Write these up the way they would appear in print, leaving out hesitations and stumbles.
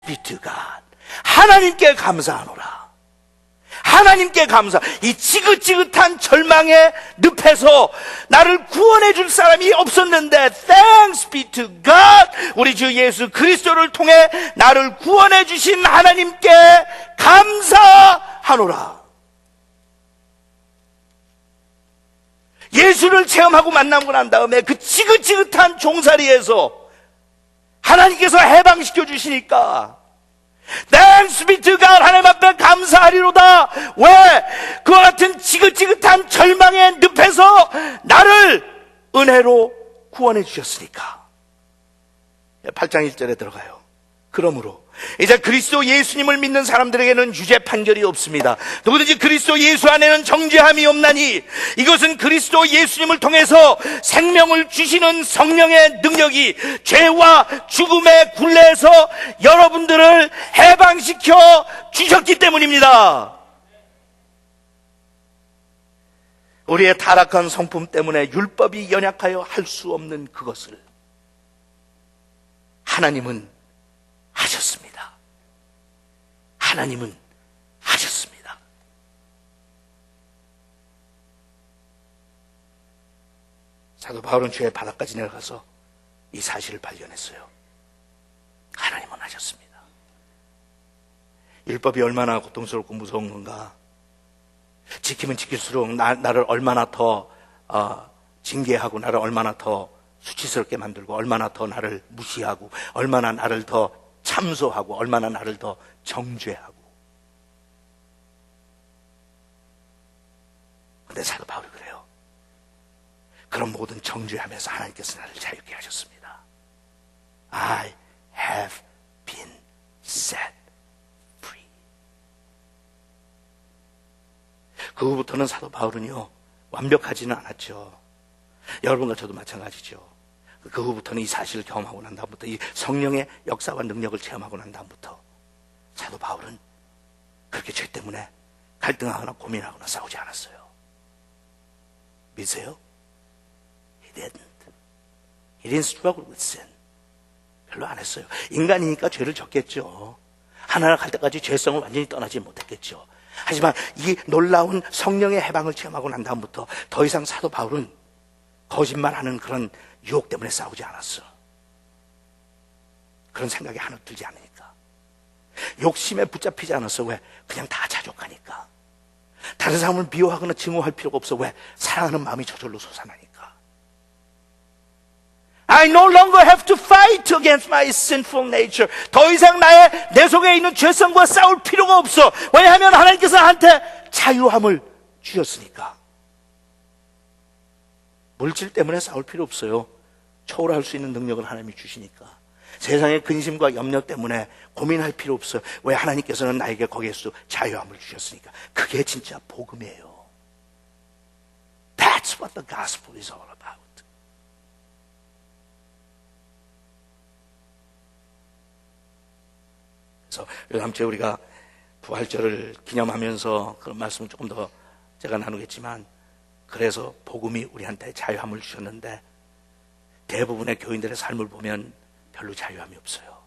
be to God. 하나님께 감사하노라. 하나님께 감사. 이 지긋지긋한 절망의 늪에서 나를 구원해 줄 사람이 없었는데 Thanks be to God. 우리 주 예수 그리스도를 통해 나를 구원해 주신 하나님께 감사하노라. 예수를 체험하고 만나고 난 다음에 그 지긋지긋한 종살이에서 하나님께서 해방시켜 주시니까 Thanks be to God. 하나님 앞에 감사하리로다. 왜? 그와 같은 지긋지긋한 절망의 늪에서 나를 은혜로 구원해 주셨으니까. 8장 1절에 들어가요. 그러므로 이제 그리스도 예수님을 믿는 사람들에게는 유죄 판결이 없습니다. 누구든지 그리스도 예수 안에는 정죄함이 없나니 이것은 그리스도 예수님을 통해서 생명을 주시는 성령의 능력이 죄와 죽음의 굴레에서 여러분들을 해방시켜 주셨기 때문입니다. 우리의 타락한 성품 때문에 율법이 연약하여 할 수 없는 그것을 하나님은 하셨습니다. 하나님은 하셨습니다. 사도 바울은 죄의 바닥까지 내려가서 이 사실을 발견했어요. 하나님은 하셨습니다. 율법이 얼마나 고통스럽고 무서운 건가. 지키면 지킬수록 나를 얼마나 더 징계하고 나를 얼마나 더 수치스럽게 만들고 얼마나 더 나를 무시하고 얼마나 나를 더 참소하고 얼마나 나를 더 정죄하고. 근데 사도 바울이 그래요. 그런 모든 정죄하면서 하나님께서 나를 자유케 하셨습니다. I have been set free. 그 후부터는 사도 바울은요 완벽하지는 않았죠. 여러분과 저도 마찬가지죠. 그 후부터는 이 사실을 경험하고 난 다음부터 이 성령의 역사와 능력을 체험하고 난 다음부터 사도 바울은 그렇게 죄 때문에 갈등하거나 고민하거나 싸우지 않았어요. 믿으세요? He didn't struggle with sin. 별로 안 했어요. 인간이니까 죄를 졌겠죠. 하나님 갈 때까지 죄성을 완전히 떠나지 못했겠죠. 하지만 이 놀라운 성령의 해방을 체험하고 난 다음부터 더 이상 사도 바울은 거짓말하는 그런 유혹 때문에 싸우지 않았어. 그런 생각이 하나 들지 않으니까. 욕심에 붙잡히지 않았어. 왜? 그냥 다 자족하니까. 다른 사람을 미워하거나 증오할 필요가 없어. 왜? 사랑하는 마음이 저절로 솟아나니까. I no longer have to fight against my sinful nature. 더 이상 내 속에 있는 죄성과 싸울 필요가 없어. 왜냐하면 하나님께서 나한테 자유함을 주셨으니까. 물질 때문에 싸울 필요 없어요. 초월할 수 있는 능력을 하나님이 주시니까. 세상의 근심과 염려 때문에 고민할 필요 없어요. 왜? 하나님께서는 나에게 거기에서 자유함을 주셨으니까. 그게 진짜 복음이에요. That's what the gospel is all about. 그래서 다음 주에 우리가 부활절을 기념하면서 그런 말씀을 조금 더 제가 나누겠지만, 그래서 복음이 우리한테 자유함을 주셨는데 대부분의 교인들의 삶을 보면 별로 자유함이 없어요.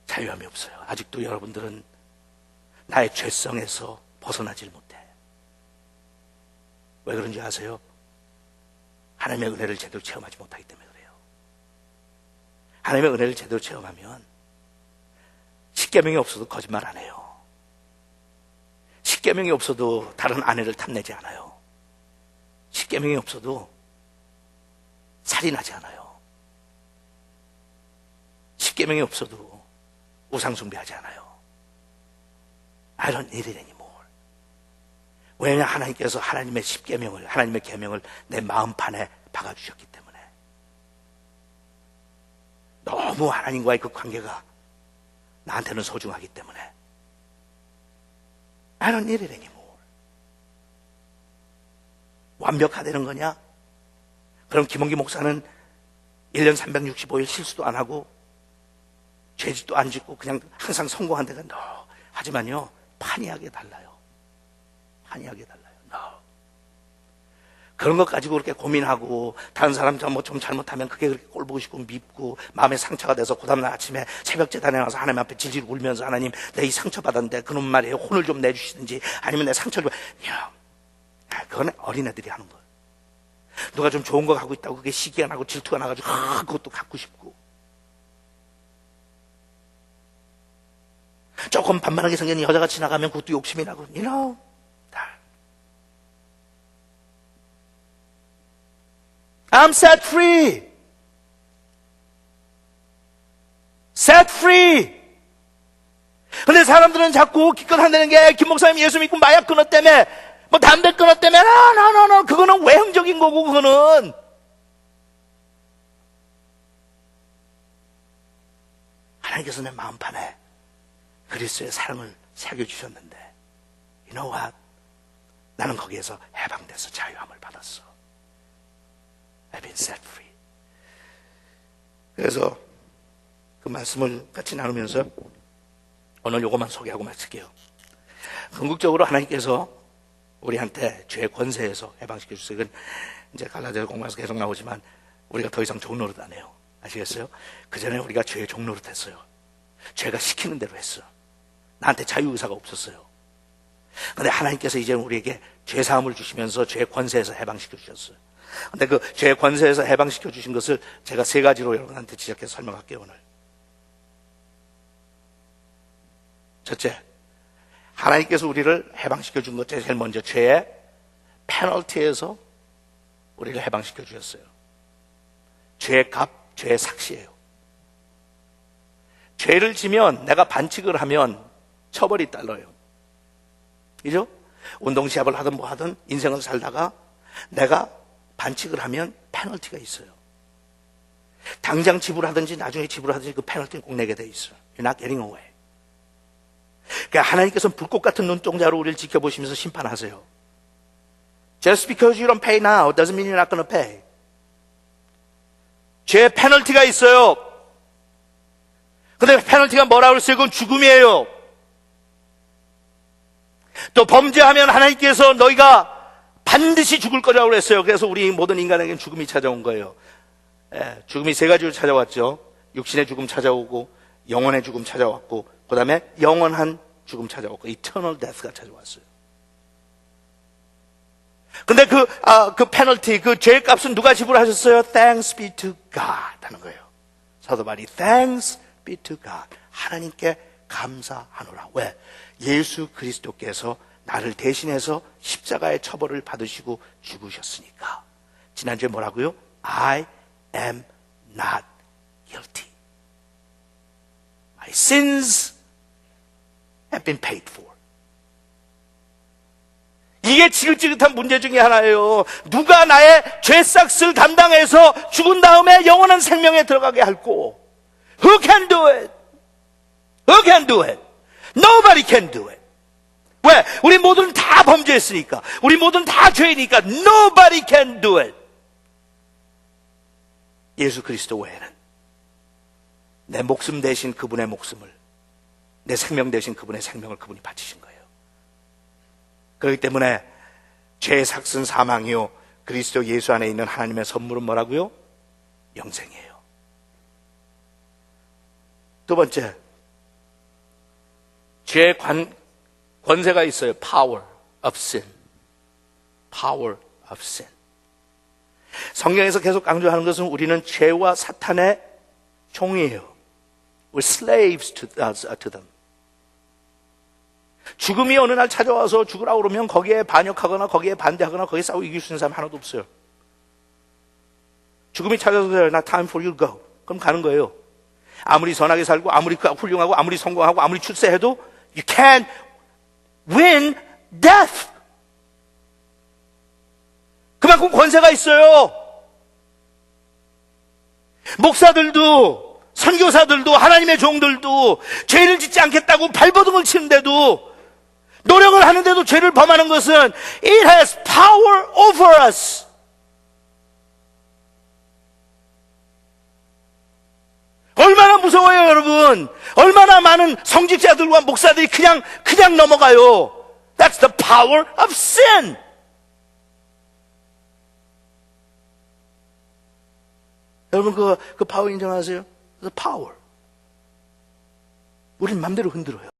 자유함이 없어요. 아직도 여러분들은 나의 죄성에서 벗어나질 못해. 왜 그런지 아세요? 하나님의 은혜를 제대로 체험하지 못하기 때문에 그래요. 하나님의 은혜를 제대로 체험하면 십계명이 없어도 거짓말 안 해요. 십계명이 없어도 다른 아내를 탐내지 않아요. 십계명이 없어도 살인하지 않아요. 십계명이 없어도 우상 숭배하지 않아요. I don't need it anymore. 왜냐하면 하나님께서 하나님의 십계명을, 하나님의 계명을 내 마음판에 박아주셨기 때문에. 너무 하나님과의 그 관계가 나한테는 소중하기 때문에 I don't need it anymore. 완벽하다는 거냐? 그럼 김원기 목사는 1년 365일 실수도 안 하고 죄짓도 안 짓고 그냥 항상 성공한다가 no. 하지만요, 판이하게 달라요. 판이하게 달라요. No. 그런 것 가지고 그렇게 고민하고 다른 사람 좀 잘못하면 그게 그렇게 꼴보고 싶고 밉고 마음에 상처가 돼서 그 다음날 아침에 새벽 재단에 와서 하나님 앞에 질질 울면서 하나님 내 이 상처 받았는데 그놈 말이에요 혼을 좀 내주시든지 아니면 내 상처를 그건 어린애들이 하는 거예요. 누가 좀 좋은 거 갖고 있다고 그게 시기가 나고 질투가 나가지고 그것도 갖고 싶고 조금 반반하게 생긴 여자가 지나가면 그것도 욕심이 나고 I'm set free. Set free. 근데 사람들은 자꾸 기껏 한다는 게 김 목사님 예수 믿고 마약 끊었다며 뭐 담배 끊었다며 no. 그거는 외형적인 거고 그거는 하나님께서 내 마음판에 그리스도의 사랑을 새겨주셨는데 You know what? 나는 거기에서 해방돼서 자유함을 받았어. I've been set free. 그래서 그 말씀을 같이 나누면서 오늘 요것만 소개하고 마칠게요. 궁극적으로 하나님께서 우리한테 죄의 권세에서 해방시켜 주세요. 이건 이제 갈라디아서 공부에서 계속 나오지만 우리가 더 이상 종노릇 안 해요. 아시겠어요? 그전에 우리가 죄의 종노릇 했어요. 죄가 시키는 대로 했어. 나한테 자유의사가 없었어요. 근데 하나님께서 이제 우리에게 죄사함을 주시면서 죄의 권세에서 해방시켜 주셨어요. 근데 그 죄의 권세에서 해방시켜 주신 것을 제가 3가지로 여러분한테 지적해서 설명할게요. 오늘 첫째, 하나님께서 우리를 해방시켜 준 것 제일 먼저 죄의 페널티에서 우리를 해방시켜 주셨어요. 죄의 값, 죄의 삭시예요. 죄를 지면 내가 반칙을 하면 처벌이 따라요. 그죠? 운동 시합을 하든 뭐 하든 인생을 살다가 내가 반칙을 하면 페널티가 있어요. 당장 지불하든지 나중에 지불하든지 그 페널티는 꼭 내게 돼 있어요. You're not getting away. 그러니까 하나님께서는 불꽃 같은 눈동자로 우리를 지켜보시면서 심판하세요. Just because you don't pay now doesn't mean you're not going to pay. 죄의 페널티가 있어요. 근데 페널티가 뭐라고 했어요? 그건 죽음이에요. 또 범죄하면 하나님께서 너희가 반드시 죽을 거라고 그랬어요. 그래서 우리 모든 인간에게는 죽음이 찾아온 거예요. 죽음이 3가지로 찾아왔죠. 육신의 죽음 찾아오고 영혼의 죽음 찾아왔고 그 다음에 영원한 죽음 찾아왔고 eternal death가 찾아왔어요. 근데 그 페널티, 그 죄의 값은 누가 지불하셨어요? Thanks be to God 하는 거예요. 사도 바울이 Thanks be to God. 하나님께 감사하노라. 왜? 예수 그리스도께서 나를 대신해서 십자가의 처벌을 받으시고 죽으셨으니까. 지난주에 뭐라고요? I am not guilty. My sins have been paid for. 이게 지긋지긋한 문제 중에 하나예요. 누가 나의 죄싹을 담당해서 죽은 다음에 영원한 생명에 들어가게 할꼬? Who can do it? Who can do it? Nobody can do it. 왜? 우리 모두는 다 범죄했으니까. 우리 모두는 다 죄이니까 Nobody can do it. 예수 그리스도 외에는 내 목숨 대신 그분의 목숨을, 내 생명 대신 그분의 생명을 그분이 바치신 거예요. 그렇기 때문에 죄의 삭은 사망이요 그리스도 예수 안에 있는 하나님의 선물은 뭐라고요? 영생이에요. 두 번째, 죄의 권세가 있어요. Power of sin. Power of sin. 성경에서 계속 강조하는 것은 우리는 죄와 사탄의 종이에요. We're slaves to them. 죽음이 어느 날 찾아와서 죽으라고 그러면 거기에 반역하거나 거기에 반대하거나 거기에 싸우고 이길 수 있는 사람 하나도 없어요. 죽음이 찾아와서 not time for you to go. 그럼 가는 거예요. 아무리 선하게 살고 아무리 훌륭하고 아무리 성공하고 아무리 출세해도 you can't win death. 그만큼 권세가 있어요. 목사들도 선교사들도 하나님의 종들도 죄를 짓지 않겠다고 발버둥을 치는데도 노력을 하는데도 죄를 범하는 것은 it has power over us. 얼마나 무서워요, 여러분. 얼마나 많은 성직자들과 목사들이 그냥 넘어가요. That's the power of sin. 여러분 그 파워 인정하세요? 그래서 파워. 우린 맘대로 흔들어요.